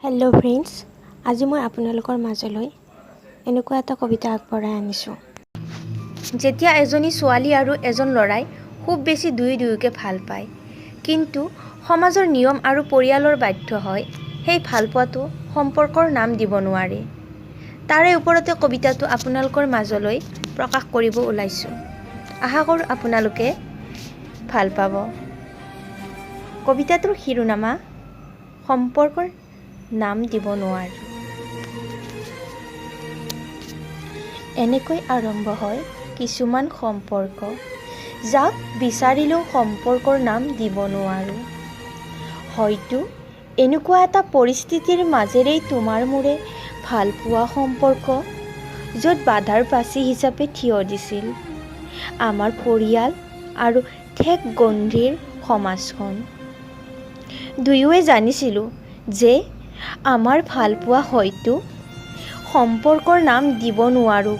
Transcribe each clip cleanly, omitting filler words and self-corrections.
Hello' friends, আজি মই আপোনালোকৰ মাজলৈ এনেকুৱা এটা কবিতা আগবঢ়াই আনিছোঁ। যেতিয়া এজনী ছোৱালী আৰু এজন ল'ৰাই খুব বেছি দুয়োকে ভাল পায়, কিন্তু সমাজৰ নিয়ম আৰু পৰিয়ালৰ বাধ্য হয় সেই ভালপোৱাটো সম্পৰ্কৰ নাম দিব নোৱাৰে। তাৰে ওপৰতে কবিতাটো আপোনালোকৰ মাজলৈ প্ৰকাশ কৰিব ওলাইছোঁ। আশা কৰোঁ আপোনালোকে ভাল পাব। কবিতাটোৰ শিৰোনামা সম্পৰ্কৰ নাম দিব নোৱাৰি। এনেকৈ আৰম্ভ হয় কিছুমান সম্পৰ্ক, যাক বিচাৰিলেও সম্পৰ্কৰ নাম দিব নোৱাৰোঁ। হয়তো এনেকুৱা এটা পৰিস্থিতিৰ মাজেৰেই তোমাৰ মোৰে ভালপোৱা সম্পৰ্ক, য'ত বাধাৰ পাচি হিচাপে থিয় দিছিল আমাৰ পৰিয়াল আৰু ঠেক গণ্ডিৰ সমাজখন। দুয়োৱে জানিছিলোঁ যে আমাৰ ভালপোৱা হয়তো সম্পৰ্কৰ নাম দিব নোৱাৰোঁ,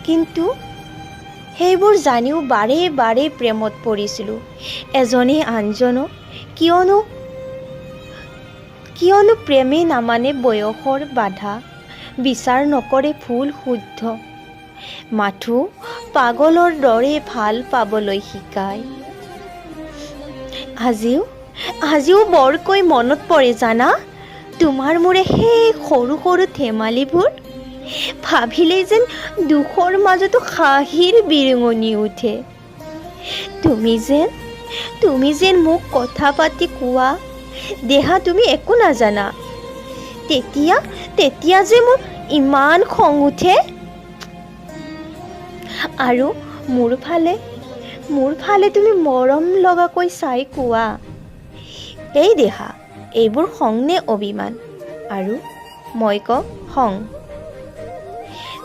কিন্তু সেইবোৰ জানিও বাৰে বাৰে প্ৰেমত পৰিছিলোঁ এজনে আনজনক। কিয়নো প্ৰেমে নামানে বয়সৰ বাধা, বিচাৰ নকৰে ভুল শুদ্ধ, মাথো পাগলৰ দৰে ভাল পাবলৈ শিকায়। আজিও বৰকৈ মনত পৰে জানা, তোমাৰ মোৰে সেই সৰু সৰু ধেমালিবোৰ। ভাবিলেই যেন দুখৰ মাজতো হাঁহিৰ বিৰিঙনি উঠে। তুমি যেন মোক কথা পাতি কোৱা, দেহা তুমি একো নাজানা, তেতিয়া যে মোৰ ইমান খং উঠে। আৰু মোৰ ফালে তুমি মৰম লগাকৈ চাই কোৱা, এই দেহা এইবোৰ খং নে অভিমান? আৰু মই কওঁ খং।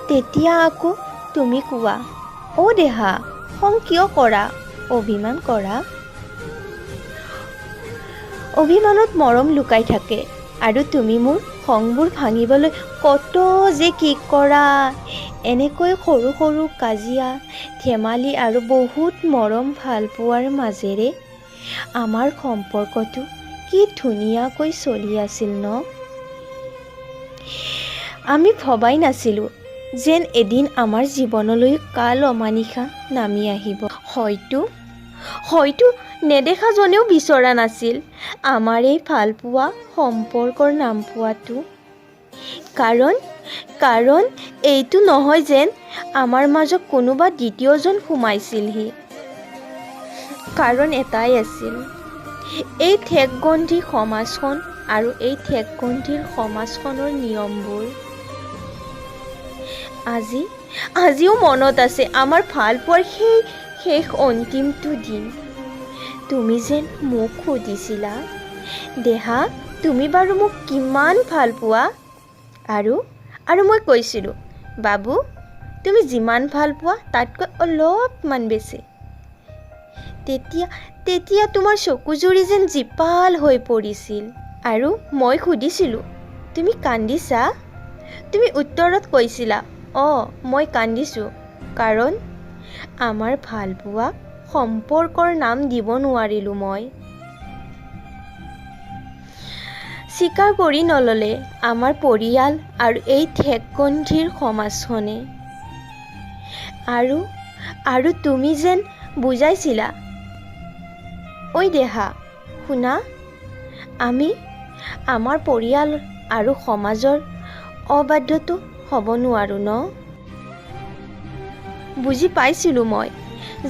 তেতিয়া আকৌ তুমি কোৱা, অ' দেহা খং কিয় কৰা, অভিমান কৰা। অভিমানত মৰম লুকাই থাকে, আৰু তুমি মোৰ খংবোৰ ভাঙিবলৈ কত যে কি কৰা। এনেকৈ সৰু সৰু কাজিয়া, ধেমালি আৰু বহুত মৰম ভালপোৱাৰ মাজেৰে আমাৰ সম্পৰ্কটো কি ধুনীয়াকৈ চলি আছিল ন? আমি ভবাই নাছিলোঁ যেন এদিন আমাৰ জীৱনলৈ কাল অমানিশা নামি আহিব। হয়তো নেদেখাজনেও বিচৰা নাছিল আমাৰ এই ভালপোৱা সম্পৰ্কৰ নাম পোৱাটো। কাৰণ এইটো নহয় যেন আমাৰ মাজত কোনোবা দ্বিতীয়জন সোমাইছিলহি। কাৰণ এটাই আছিল, এই ঠেকগণ্ডিৰ সমাজখন আৰু এই ঠেকগণ্ডিৰ সমাজখনৰ নিয়মবোৰ। আজিও মনত আছে আমাৰ ভালপোৱাৰ সেই শেষ অন্তিমটো দিন। তুমি যেন মোক সুধিছিলা, দেহা তুমি বাৰু মোক কিমান ভাল পোৱা? আৰু মই কৈছিলোঁ, বাবু তুমি যিমান ভাল পোৱা তাতকৈ অলপমান বেছি। তেতিয়া তোমাৰ চকুজুৰি যেন জীপাল হৈ পৰিছিল। আৰু মই সুধিছিলোঁ, তুমি কান্দিছা? তুমি উত্তৰত কৈছিলা, মই কান্দিছোঁ, কাৰণ আমাৰ ভালপোৱা সম্পৰ্কৰ নাম দিব নোৱাৰিলোঁ মই। স্বীকাৰ কৰি নল'লে আমাৰ পৰিয়াল আৰু এই ঠেকগণ্ডিৰ সমাজখনে। আৰু তুমি যেন বুজাইছিলা, ঐ দেহা শুনা, আমি আমাৰ পৰিয়াল আৰু সমাজৰ অবাধ্যতো হ'ব নোৱাৰোঁ ন? বুজি পাইছিলোঁ মই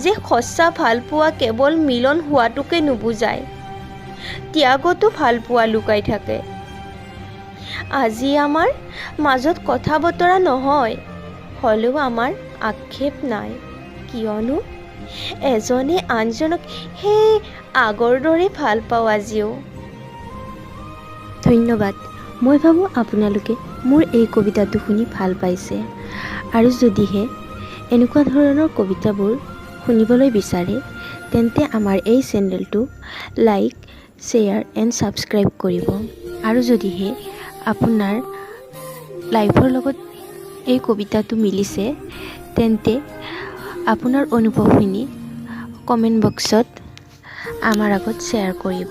যে সঁচা ভালপোৱা কেৱল মিলন হোৱাটোকে নুবুজায়, ত্যাগতো ভালপোৱা লুকাই থাকে। আজি আমাৰ মাজত কথা বতৰা নহয়, হ'লেও আমাৰ আক্ষেপ নাই, কিয়নো এজনে আনজনক সেই আগৰ দৰে ভাল পাওঁ আজিও। ধন্যবাদ। মই ভাবোঁ আপোনালোকে মোৰ এই কবিতাটো শুনি ভাল পাইছে, আৰু যদিহে এনেকুৱা ধৰণৰ কবিতাবোৰ শুনিবলৈ বিচাৰে, তেন্তে আমাৰ এই চেনেলটো লাইক, শ্বেয়াৰ এণ্ড ছাবস্ক্ৰাইব কৰিব। আৰু যদিহে আপোনাৰ লাইফৰ লগত এই কবিতাটো মিলিছে, তেন্তে আপোনাৰ অনুভৱখিনি কমেণ্ট বক্সত আমাৰ আগত শ্বেয়াৰ কৰিব।